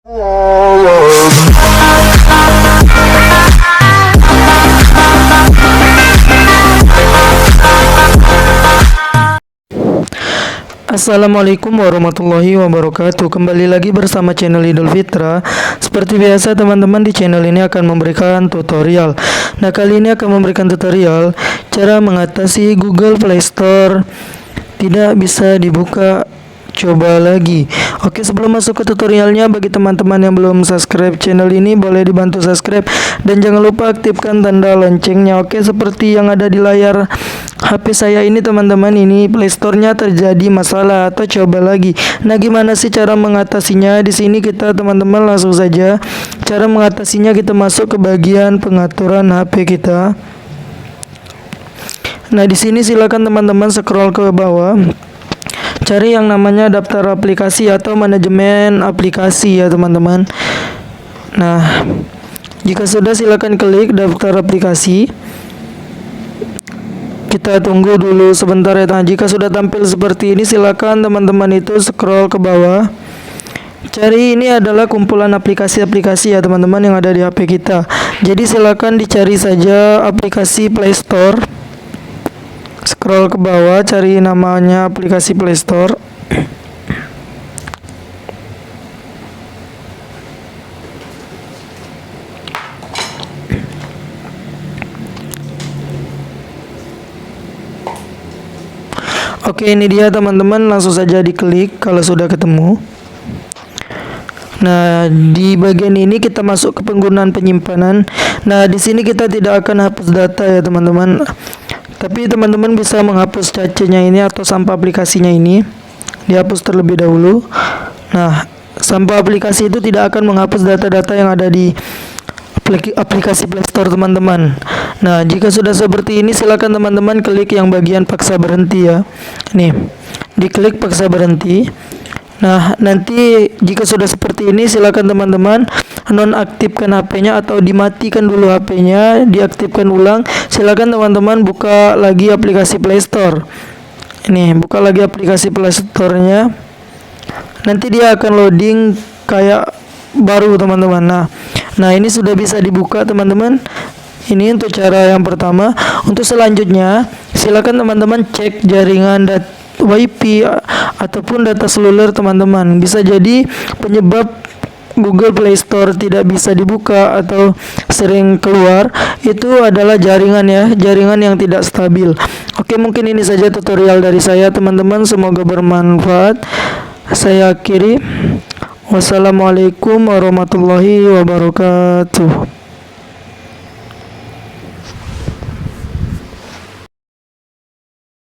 Assalamualaikum warahmatullahi wabarakatuh. Kembali lagi bersama channel Idul Fitra. Seperti biasa teman-teman, di channel ini akan memberikan tutorial. Nah, kali ini akan memberikan tutorial cara mengatasi Google Play Store tidak bisa dibuka. Coba lagi. Oke, sebelum masuk ke tutorialnya, bagi teman-teman yang belum subscribe channel ini, boleh dibantu subscribe dan jangan lupa aktifkan tanda loncengnya. Oke, seperti yang ada di layar HP saya ini teman-teman, ini Play Store-nya terjadi masalah atau coba lagi. Nah, gimana sih cara mengatasinya? Di sini kita teman-teman langsung saja. Cara mengatasinya, kita masuk ke bagian pengaturan HP kita. Nah, di sini silakan teman-teman scroll ke bawah. Cari yang namanya daftar aplikasi atau manajemen aplikasi ya teman-teman. Nah, jika sudah silakan klik daftar aplikasi. Kita tunggu dulu sebentar ya. Nah, jika sudah tampil seperti ini, silakan teman-teman itu scroll ke bawah. Cari, ini adalah kumpulan aplikasi-aplikasi ya teman-teman yang ada di HP kita. Jadi silakan dicari saja aplikasi Play Store. Scroll ke bawah, cari namanya aplikasi Play Store. Oke, ini dia teman-teman, langsung saja diklik kalau sudah ketemu. Nah, di bagian ini kita masuk ke penggunaan penyimpanan. Nah, di sini kita tidak akan hapus data ya teman-teman. Tapi teman-teman bisa menghapus cacenya ini atau sampah aplikasinya ini. Dihapus terlebih dahulu. Nah, sampah aplikasi itu tidak akan menghapus data-data yang ada di aplikasi Play Store teman-teman. Nah, jika sudah seperti ini, silakan teman-teman klik yang bagian paksa berhenti ya. Nih, diklik paksa berhenti. Nah, nanti jika sudah seperti ini, silakan teman-teman nonaktifkan HP-nya atau dimatikan dulu HP-nya, diaktifkan ulang. Silakan teman-teman buka lagi aplikasi Play Store. Ini, buka lagi aplikasi Play Store-nya. Nanti dia akan loading kayak baru teman-teman. Nah, ini sudah bisa dibuka teman-teman. Ini untuk cara yang pertama. Untuk selanjutnya, silakan teman-teman cek jaringan WiFi ataupun data seluler teman-teman. Bisa jadi penyebab Google Play Store tidak bisa dibuka atau sering keluar itu adalah jaringan ya, jaringan yang tidak stabil. Oke, mungkin ini saja tutorial dari saya teman-teman, semoga bermanfaat. Saya akhiri. Wassalamualaikum warahmatullahi wabarakatuh.